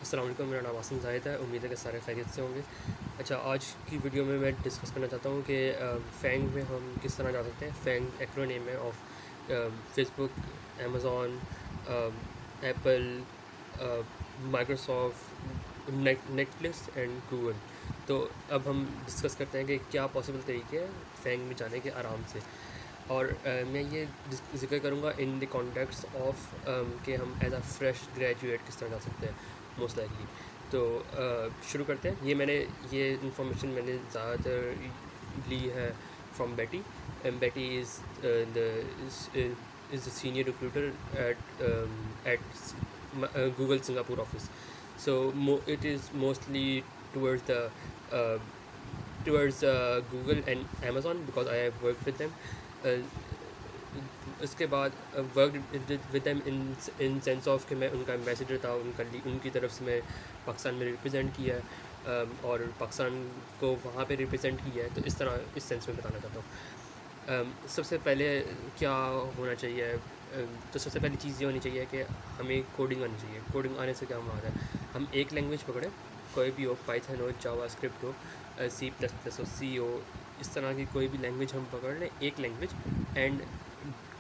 السلام علیکم، میرا نام آصم زاہد ہے. امید ہے کہ سارے خیریت سے ہوں گے. اچھا، آج کی ویڈیو میں ڈسکس کرنا چاہتا ہوں کہ فینگ میں ہم کس طرح جا سکتے ہیں. فینگ ایکرونیم ہے of Facebook, Amazon, Apple, Microsoft, Netflix and Google. تو اب ہم ڈسکس کرتے ہیں کہ کیا پاسبل طریقے ہیں فینگ میں جانے کے آرام سے. اور میں یہ ذکر کروں گا ان دی کانٹیکس آف کہ ہم ایز اے فریش گریجویٹ کس طرح جا سکتے ہیں موسٹ لائکلی. تو شروع کرتے ہیں. یہ انفارمیشن میں نے زیادہ تر لی ہے from Betty. Betty is the senior recruiter at Google Singapore office. So it is mostly towards Google and Amazon because I have work with them. اس کے بعد work with them in sense of کہ میں ان کا ambassador تھا. ان کی طرف سے میں پاکستان میں ریپرزینٹ کیا ہے اور پاکستان کو وہاں پہ ریپرزینٹ کیا ہے. تو اس طرح اس سینس میں بتانا چاہتا ہوں. سب سے پہلے کیا ہونا چاہیے؟ تو سب سے پہلی چیز یہ ہونی چاہیے کہ ہمیں کوڈنگ آنی چاہیے. کوڈنگ آنے سے کیا مراد ہے؟ ہم ایک لینگویج پکڑیں، کوئی بھی ہو، پائتھن ہو، جاوا اسکرپٹ ہو، سی پلس پلس ہو، سی ہو، اس طرح کی کوئی بھی لینگویج ہم پکڑ لیں، ایک language, and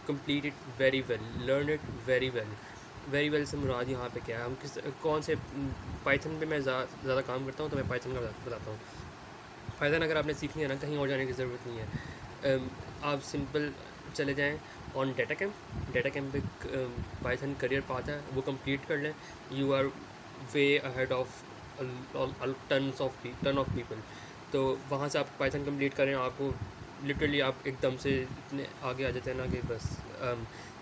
complete it very well, learn it very well. Very well سے مراد یہاں پہ کیا ہے؟ ہم کون سے پائتھن پہ میں زیادہ کام کرتا ہوں تو میں پائتھن کا بتاتا ہوں. پائتھن اگر آپ نے سیکھنی ہے نا، کہیں اور جانے کی ضرورت نہیں ہے. آپ سمپل چلے جائیں on DataCamp. DataCamp پہ پائتھن کریئر پاتا ہے، وہ کمپلیٹ کر لیں. You are way ahead of ton of people. تو وہاں سے آپ پائتھن کمپلیٹ کریں، آپ کو لٹرلی آپ ایک دم سے اتنے آگے آ جاتے ہیں نا کہ بس.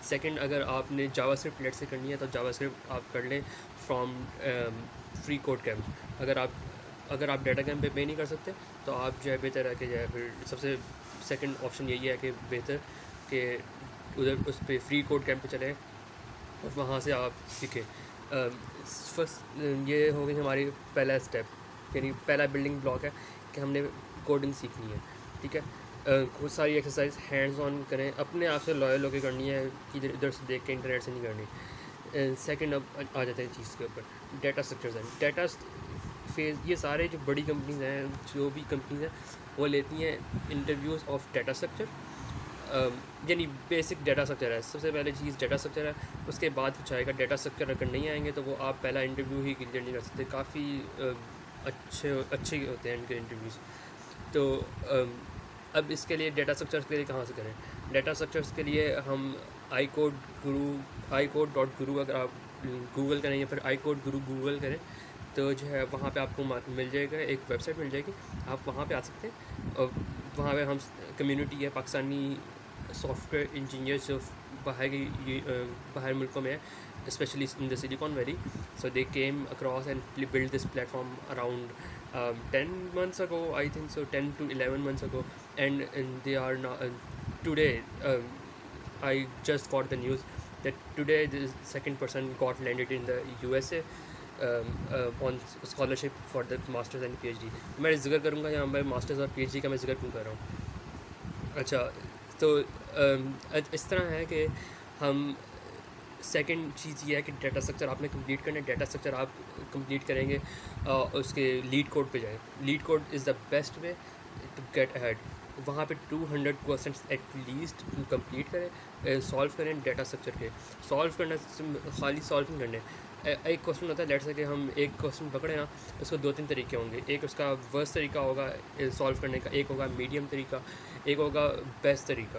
سیکنڈ، اگر آپ نے جاوا اسکرپٹ لیٹ سے کرنی ہے تو جاوا اسکرپٹ آپ کر لیں فرام فری کوڈ کیمپ. اگر آپ ڈیٹا کیمپ پہ پے نہیں کر سکتے تو آپ جو ہے بہتر ہے کہ جو ہے پھر سب سے سیکنڈ آپشن یہی ہے کہ بہتر کہ ادھر اس پہ فری کوڈ کیمپ پہ چلیں اور وہاں سے آپ سیکھیں. فرسٹ یہ ہو گئی ہماری پہلا اسٹیپ، یعنی پہلا بلڈنگ بلاک ہے کہ ہم نے کوڈنگ سیکھنی ہے. ٹھیک ہے. بہت ساری ایکسرسائز ہینڈز آن کریں، اپنے آپ سے لائل ہو کے کرنی ہے، کہ ادھر سے دیکھ کے انٹرنیٹ سے نہیں کرنی. سیکنڈ اب آ جاتے ہیں چیز کے اوپر، ڈیٹا اسٹرکچرز ہیں. ڈیٹا فیز، یہ سارے جو بڑی کمپنیز ہیں، جو بھی کمپنیز ہیں، وہ لیتی ہیں انٹرویوز آف ڈیٹا اسٹرکچر. یعنی بیسک ڈیٹا اسٹرکچر ہے. سب سے پہلے چیز ڈیٹا اسٹرکچر ہے. اس کے بعد کچھ آئے گا. ڈیٹا اسٹرکچر اگر نہیں آئیں گے تو وہ آپ پہلا انٹرویو ہی کلیئر نہیں کر سکتے. کافی اچھے ہوتے ہیں ان کے انٹرویوز. تو اب اس کے لیے ڈیٹا اسٹرکچرس کے لیے کہاں سے کریں؟ ڈیٹا اسٹرکچرس کے لیے ہم آئی کوڈ ڈاٹ گرو اگر آپ گوگل کریں یا پھر آئی کوڈ گرو گوگل کریں تو جو ہے وہاں پہ آپ کو مل جائے گا، ایک ویب سائٹ مل جائے گی. آپ وہاں پہ آ سکتے ہیں اور وہاں پہ ہم کمیونٹی ہے پاکستانی سافٹ ویئر انجینئرس جو باہر ملکوں میں ہے، specially in the Silicon Valley. So they came across and build this platform around 10 months ago, I think so, 10 to 11 months ago. And they are now today, I just got the news that today the second person got landed in the USA on scholarship for the masters and PhD. میں ذکر کروں گا یہاں میں masters اور P H D کا میں ذکر کیوں کر رہا ہوں. اچھا، تو اس طرح ہے کہ ہم سیکنڈ چیز یہ ہے کہ ڈیٹا اسٹرکچر آپ نے کمپلیٹ کرنا ہے. ڈیٹا اسٹرکچر آپ کمپلیٹ کریں گے، اس کے لیڈ کوڈ پہ جائیں. LeetCode is the best way to get ahead. وہاں پہ 200 کوسچنس ایٹ لیسٹ کمپلیٹ کریں، سالو کریں ڈیٹا اسٹرکچر کے. سالو کرنا خالی سالو نہیں کرنے. ایک کوسچن ہوتا ہے لیٹ سے کہ ہم ایک کوسچن پکڑیں نا، اس کو 2-3 طریقے ہوں گے. ایک اس کا ورسٹ طریقہ ہوگا سالو کرنے کا، ایک ہوگا میڈیم طریقہ، ایک ہوگا بیسٹ طریقہ.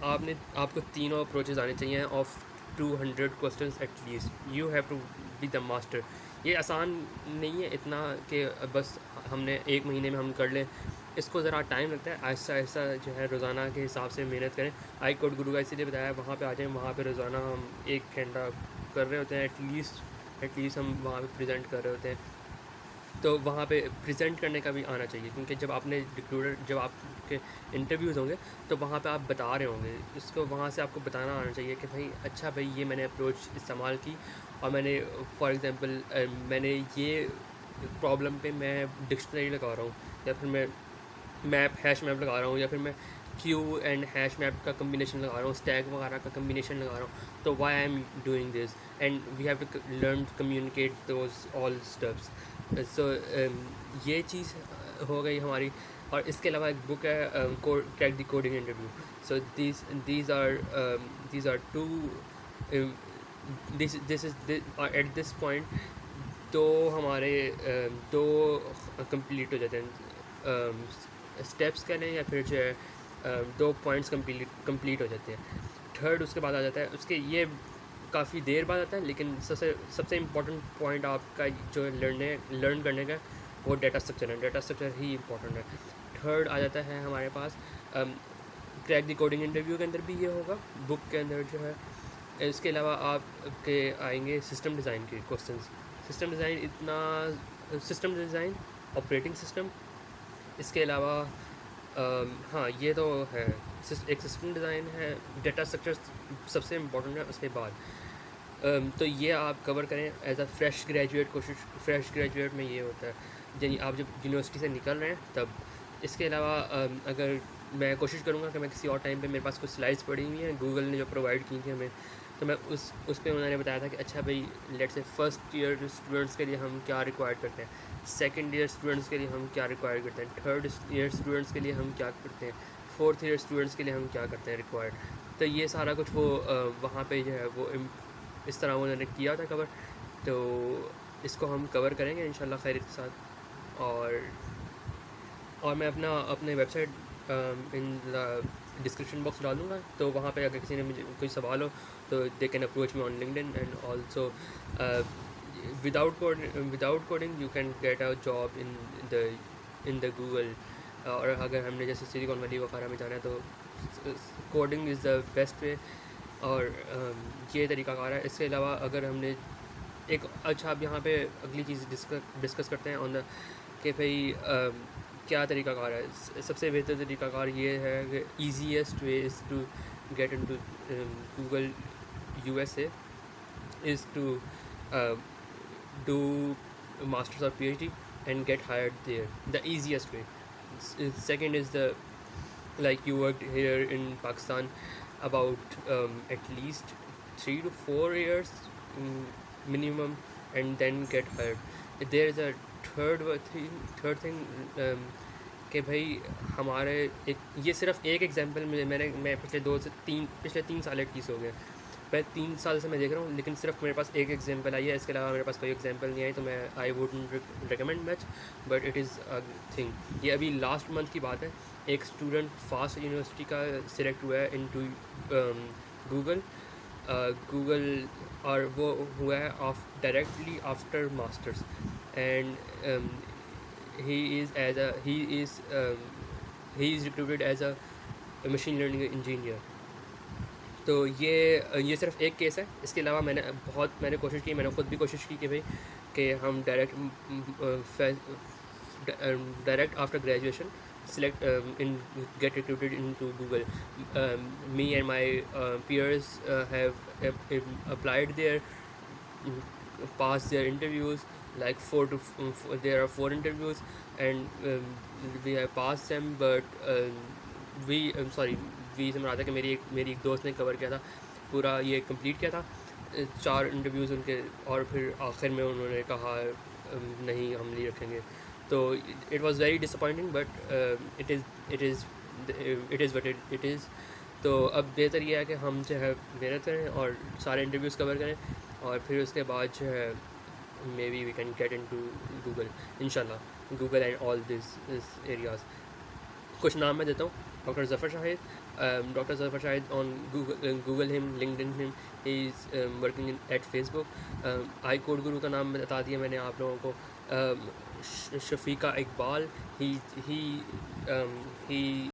آپ کو تینوں اپروچز آنے چاہیے of 200 questions at least. You have to be the master. یہ آسان نہیں ہے اتنا کہ بس ہم نے ایک مہینے میں ہم کر لیں. اس کو ذرا ٹائم لگتا ہے. آہستہ آہستہ جو ہے روزانہ کے حساب سے محنت کریں. آئی کوڈ گرو کا اسی لیے بتایا، وہاں پہ آ جائیں. وہاں پہ روزانہ ہم 1 گھنٹہ کر رہے ہوتے ہیں ایٹ لیسٹ ہم وہاں پہ پریزنٹ کر رہے ہوتے ہیں. تو وہاں پہ پریزنٹ کرنے کا بھی آنا چاہیے، کیونکہ جب آپ نے جب آپ کے انٹرویوز ہوں گے تو وہاں پہ آپ بتا رہے ہوں گے. اس کو وہاں سے آپ کو بتانا آنا چاہیے کہ بھائی اچھا بھائی یہ میں نے اپروچ استعمال کی، اور میں نے فار ایگزامپل میں نے یہ پرابلم پہ میں ڈکشنری لگا رہا ہوں، یا پھر میں ہیش میپ لگا رہا ہوں، یا پھر میں کیو اینڈ ہیش میپ کا کمبینیشن لگا رہا ہوں, اسٹیک وغیرہ کا کمبینیشن لگا رہا ہوں, تو why I am doing this, and we have to learn to communicate those all steps. سو یہ چیز ہو گئی ہماری. اور اس کے علاوہ ایک بک ہے crack the coding interview. So these are two this is at this point دو ہمارے دو کمپلیٹ ہو جاتے ہیں اسٹیپس کہہ لیں, یا پھر جو ہے دو پوائنٹس کمپلیٹ ہو جاتے ہیں. تھرڈ اس کے بعد آ جاتا ہے, اس کے یہ کافی دیر بعد آتا ہے, لیکن سب سے امپورٹنٹ پوائنٹ آپ کا جو لرن کرنے کا وہ ڈیٹا اسٹرکچر ہے. ڈیٹا اسٹرکچر ہی امپورٹنٹ ہے. تھرڈ آ جاتا ہے ہمارے پاس کریک دی کوڈنگ انٹرویو کے اندر بھی یہ ہوگا بک کے اندر جو ہے. اس کے علاوہ آپ کے آئیں گے سسٹم ڈیزائن کے questions. System design operating system. اس کے علاوہ ہاں یہ تو ہے, ایک سسٹم ڈیزائن ہے, ڈیٹا اسٹرکچر سب سے امپورٹنٹ ہے. اس کے بعد تو یہ آپ کور کریں ایز اے فریش گریجویٹ میں یہ ہوتا ہے, یعنی آپ جب یونیورسٹی سے نکل رہے ہیں تب. اس کے علاوہ اگر میں کوشش کروں گا کہ میں کسی اور ٹائم پہ, میرے پاس کچھ سلائڈس پڑی ہوئی ہیں گوگل نے جو پرووائڈ کی تھی ہمیں, تو میں اس پہ انہوں نے بتایا تھا کہ اچھا بھائی لیٹ سے فرسٹ ایئر اسٹوڈنٹس کے لیے ہم کیا ریکوائر کرتے ہیں, سیکنڈ ایئر اسٹوڈنٹس کے لیے ہم کیا ریکوائر کرتے ہیں, تھرڈ ایئر اسٹوڈنٹس کے لیے ہم کیا کرتے ہیں, فورتھ ایئر اسٹوڈنٹس کے لیے ہم کیا کرتے ہیں ریکوائرڈ. تو یہ سارا کچھ وہ وہاں پہ جو ہے وہ اس طرح انہوں نے کیا تھا کور. تو اس کو ہم کور کریں گے انشاءاللہ خیریت کے ساتھ. اور میں اپنے website in description box ڈال دوں گا, تو وہاں پہ اگر کسی نے مجھے کوئی سوال ہو تو they can approach me on LinkedIn. And also without coding you can get a job in the Google. اور اگر ہم نے جیسے سلیکن ویلی وغیرہ میں جانا ہے تو کوڈنگ از دا بیسٹ وے, اور یہ طریقہ کار ہے. اس کے علاوہ اگر ہم نے اچھا اب یہاں پہ اگلی چیز ڈسکس کرتے ہیں آن دا کہ بھائی کیا طریقہ کار ہے. سب سے بہتر طریقہ کار یہ ہے کہ easiest way is to get into Google USA is to do masters or PhD and get hired there, the easiest way. Second is like you worked here in Pakistan about at least 3 to 4 years minimum, and then get hired. There is a third thing کہ بھائی ہمارے یہ صرف ایک example میں پچھلے 3 سال at least ہو گئے, میں 3 سال سے میں دیکھ رہا ہوں, لیکن صرف میرے پاس ایک ایگزامپل آئی ہے. اس کے علاوہ میرے پاس کوئی ایگزامپل نہیں آئی, تو میں I wouldn't recommend much, but it is a thing. یہ ابھی لاسٹ منتھ کی بات ہے. ایک اسٹوڈنٹ فاسٹ یونیورسٹی کا سلیکٹ ہوا ہے ان ٹو گوگل, اور وہ ہوا ہے directly after masters, and he is recruited as a machine learning engineer. تو یہ صرف ایک کیس ہے. اس کے علاوہ میں نے کوشش کی, میں نے خود بھی کوشش کی کہ بھائی کہ ہم direct after graduation select get recruited into Google. Me and my peers have applied there, passed their interviews, like there are 4 interviews, and we have passed them, but we سے مراد ہے کہ میری ایک دوست نے کور کیا تھا پورا, یہ کمپلیٹ کیا تھا 4 انٹرویوز ان کے, اور پھر آخر میں انہوں نے کہا نہیں ہم نہیں رکھیں گے. تو it was very ڈسپوائنٹنگ, but it is what it is. تو اب بہتر یہ ہے کہ ہم جو ہے محنت کریں اور سارے انٹرویوز کور کریں, اور پھر اس کے بعد جو ہے may be we can get into Google انشاءاللہ, Google and all these areas. کچھ نام میں دیتا ہوں. Doctor Zafar Shahid on Google ہم, لنکڈ ان ہم, he is working at Facebook. I code guru کا نام بتا دیا میں نے آپ لوگوں کو. شفیقہ اقبال, ہی